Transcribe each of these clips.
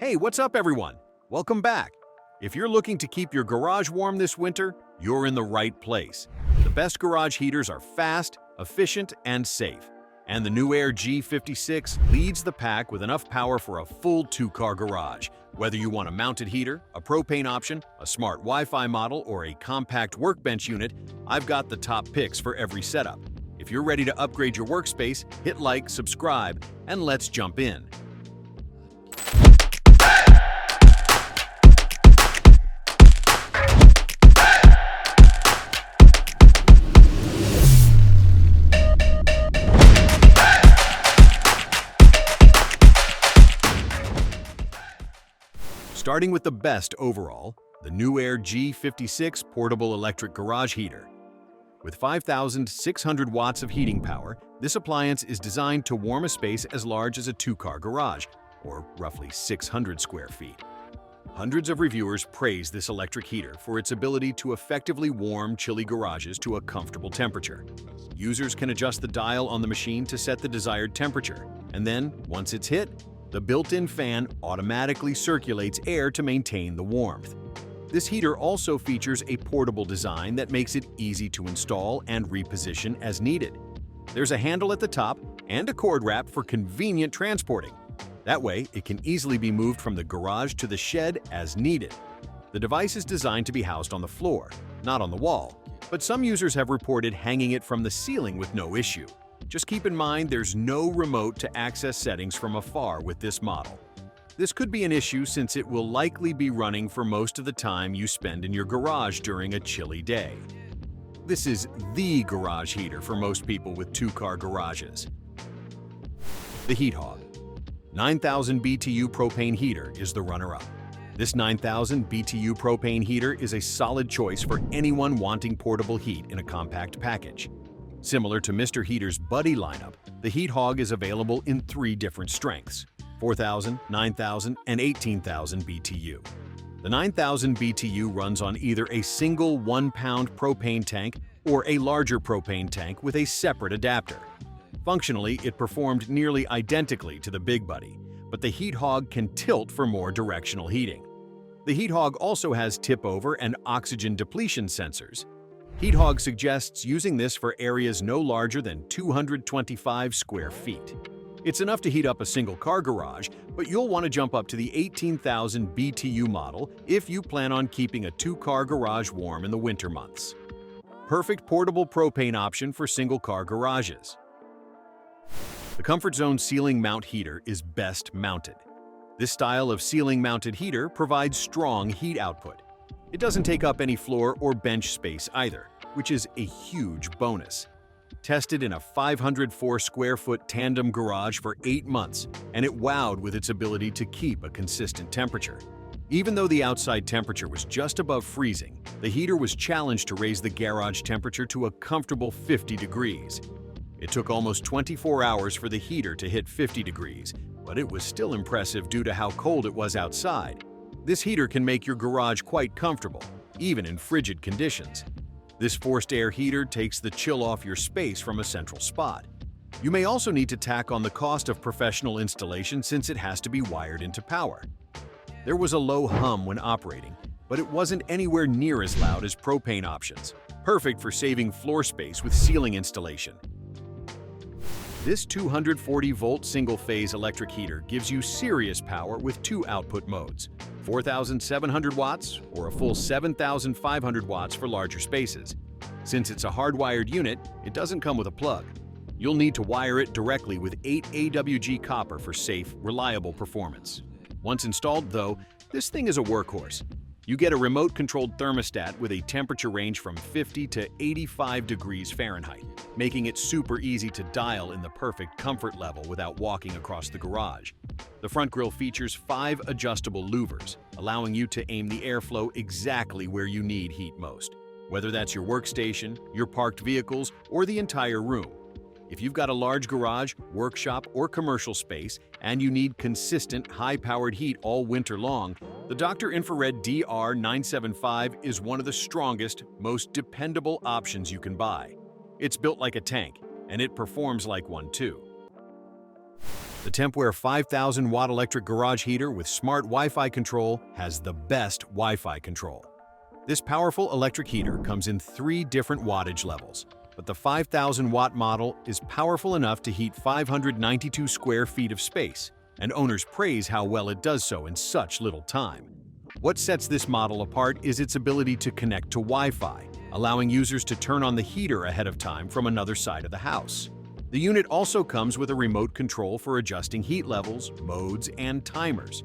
Hey, what's up everyone? Welcome back. If you're looking to keep your garage warm this winter, you're in the right place. The best garage heaters are fast, efficient, and safe. And the new Air G56 leads the pack with enough power for a full two-car garage. Whether you want a mounted heater, a propane option, a smart Wi-Fi model, or a compact workbench unit, I've got the top picks for every setup. If you're ready to upgrade your workspace, hit like, subscribe, and let's jump in. Starting with the best overall, the new Air G56 portable electric garage heater. With 5,600 watts of heating power, this appliance is designed to warm a space as large as a two-car garage, or roughly 600 square feet. Hundreds of reviewers praise this electric heater for its ability to effectively warm chilly garages to a comfortable temperature. Users can adjust the dial on the machine to set the desired temperature, and then, once it's hit, the built-in fan automatically circulates air to maintain the warmth. This heater also features a portable design that makes it easy to install and reposition as needed. There's a handle at the top and a cord wrap for convenient transporting. That way, it can easily be moved from the garage to the shed as needed. The device is designed to be housed on the floor, not on the wall, but some users have reported hanging it from the ceiling with no issue. Just keep in mind there's no remote to access settings from afar with this model. This could be an issue since it will likely be running for most of the time you spend in your garage during a chilly day. This is the garage heater for most people with two-car garages. The Heat Hog 9,000 BTU propane heater is the runner-up. This 9,000 BTU propane heater is a solid choice for anyone wanting portable heat in a compact package. Similar to Mr. Heater's Buddy lineup, the Heat Hog is available in 3 different strengths: 4,000, 9,000, and 18,000 BTU. The 9,000 BTU runs on either a single 1-pound propane tank or a larger propane tank with a separate adapter. Functionally, it performed nearly identically to the Big Buddy, but the Heat Hog can tilt for more directional heating. The Heat Hog also has tip-over and oxygen depletion sensors. Heat Hog suggests using this for areas no larger than 225 square feet. It's enough to heat up a single-car garage, but you'll want to jump up to the 18,000 BTU model if you plan on keeping a two-car garage warm in the winter months. Perfect portable propane option for single-car garages. The Comfort Zone ceiling mount heater is best mounted. This style of ceiling-mounted heater provides strong heat output. It doesn't take up any floor or bench space either, which is a huge bonus. Tested in a 504 square foot tandem garage for 8 months, and it wowed with its ability to keep a consistent temperature. Even though the outside temperature was just above freezing, the heater was challenged to raise the garage temperature to a comfortable 50 degrees. It took almost 24 hours for the heater to hit 50 degrees, but it was still impressive due to how cold it was outside. This heater can make your garage quite comfortable, even in frigid conditions. This forced air heater takes the chill off your space from a central spot. You may also need to tack on the cost of professional installation since it has to be wired into power. There was a low hum when operating, but it wasn't anywhere near as loud as propane options, perfect for saving floor space with ceiling installation. This 240-volt single-phase electric heater gives you serious power with 2 output modes: 4,700 watts or a full 7,500 watts for larger spaces. Since it's a hardwired unit, it doesn't come with a plug. You'll need to wire it directly with 8 AWG copper for safe, reliable performance. Once installed, though, this thing is a workhorse. You get a remote-controlled thermostat with a temperature range from 50 to 85 degrees Fahrenheit, making it super easy to dial in the perfect comfort level without walking across the garage. The front grille features 5 adjustable louvers, allowing you to aim the airflow exactly where you need heat most, whether that's your workstation, your parked vehicles, or the entire room. If you've got a large garage, workshop, or commercial space, and you need consistent, high-powered heat all winter long, the Dr. Infrared DR975 is one of the strongest, most dependable options you can buy. It's built like a tank, and it performs like one too. The Tempware 5000 watt electric garage heater with smart Wi-Fi control has the best Wi-Fi control. This powerful electric heater comes in 3 different wattage levels, but the 5000 watt model is powerful enough to heat 592 square feet of space, and owners praise how well it does so in such little time. What sets this model apart is its ability to connect to Wi-Fi, allowing users to turn on the heater ahead of time from another side of the house. The unit also comes with a remote control for adjusting heat levels, modes, and timers.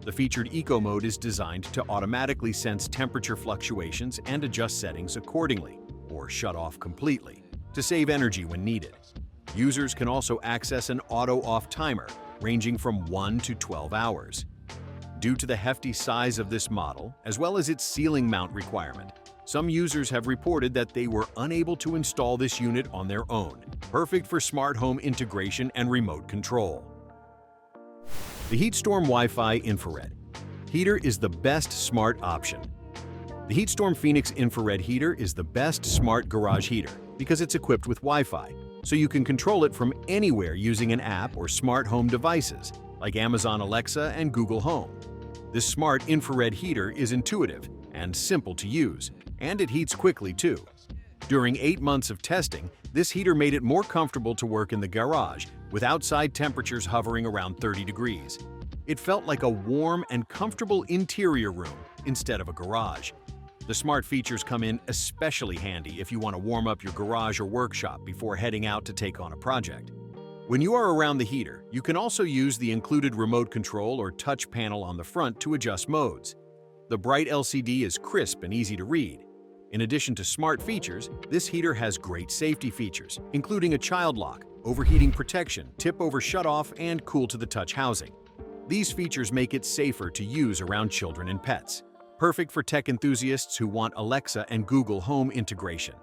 The featured Eco Mode is designed to automatically sense temperature fluctuations and adjust settings accordingly, or shut off completely, to save energy when needed. Users can also access an auto-off timer, ranging from 1 to 12 hours. Due to the hefty size of this model, as well as its ceiling mount requirement, some users have reported that they were unable to install this unit on their own, perfect for smart home integration and remote control. The HeatStorm Wi-Fi Infrared heater is the best smart option. The HeatStorm Phoenix Infrared heater is the best smart garage heater because it's equipped with Wi-Fi, so you can control it from anywhere using an app or smart home devices like Amazon Alexa and Google Home. This smart infrared heater is intuitive and simple to use, and it heats quickly too. During 8 months of testing, this heater made it more comfortable to work in the garage with outside temperatures hovering around 30 degrees. It felt like a warm and comfortable interior room instead of a garage. The smart features come in especially handy if you want to warm up your garage or workshop before heading out to take on a project. When you are around the heater, you can also use the included remote control or touch panel on the front to adjust modes. The bright LCD is crisp and easy to read. In addition to smart features, this heater has great safety features, including a child lock, overheating protection, tip-over shutoff, and cool-to-the-touch housing. These features make it safer to use around children and pets, perfect for tech enthusiasts who want Alexa and Google Home integration.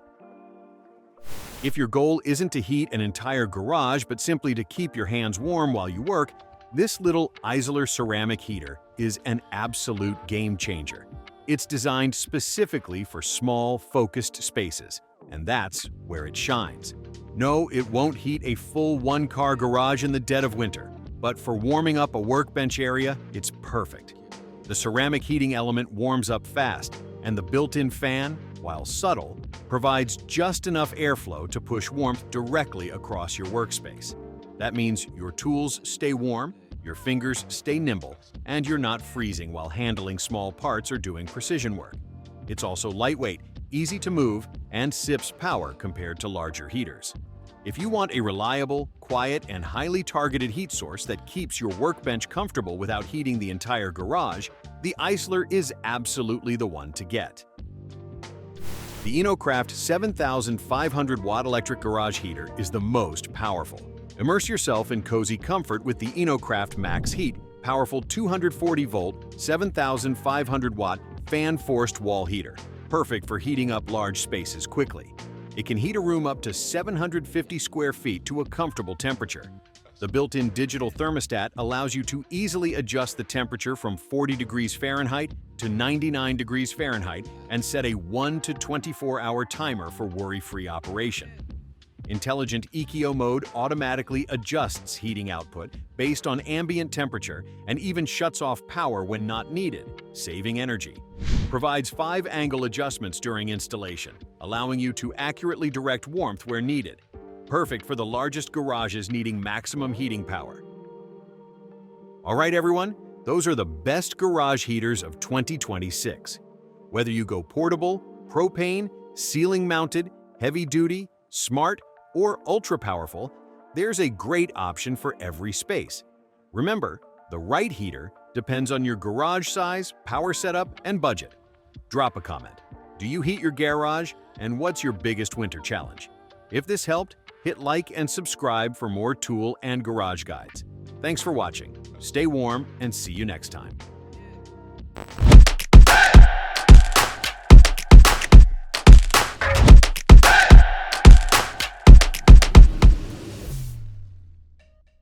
If your goal isn't to heat an entire garage but simply to keep your hands warm while you work, this little Isler ceramic heater is an absolute game changer. It's designed specifically for small, focused spaces, and that's where it shines. No, it won't heat a full one-car garage in the dead of winter, but for warming up a workbench area, it's perfect. The ceramic heating element warms up fast, and the built-in fan, while subtle, provides just enough airflow to push warmth directly across your workspace. That means your tools stay warm, your fingers stay nimble, and you're not freezing while handling small parts or doing precision work. It's also lightweight, easy to move, and sips power compared to larger heaters. If you want a reliable, quiet, and highly targeted heat source that keeps your workbench comfortable without heating the entire garage, the Isler is absolutely the one to get. The EnoCraft 7500 watt electric garage heater is the most powerful. Immerse yourself in cozy comfort with the EnoCraft Max Heat, powerful 240-volt, 7500-watt, fan-forced wall heater, perfect for heating up large spaces quickly. It can heat a room up to 750 square feet to a comfortable temperature. The built-in digital thermostat allows you to easily adjust the temperature from 40 degrees Fahrenheit to 99 degrees Fahrenheit and set a 1 to 24-hour timer for worry-free operation. Intelligent Eco Mode automatically adjusts heating output based on ambient temperature and even shuts off power when not needed, saving energy. Provides 5-angle adjustments during installation, allowing you to accurately direct warmth where needed. Perfect for the largest garages needing maximum heating power. All right, everyone, those are the best garage heaters of 2026. Whether you go portable, propane, ceiling-mounted, heavy-duty, smart, or ultra-powerful, there's a great option for every space. Remember, the right heater depends on your garage size, power setup, and budget. Drop a comment. Do you heat your garage, and what's your biggest winter challenge? If this helped, hit like and subscribe for more tool and garage guides. Thanks for watching. Stay warm and see you next time.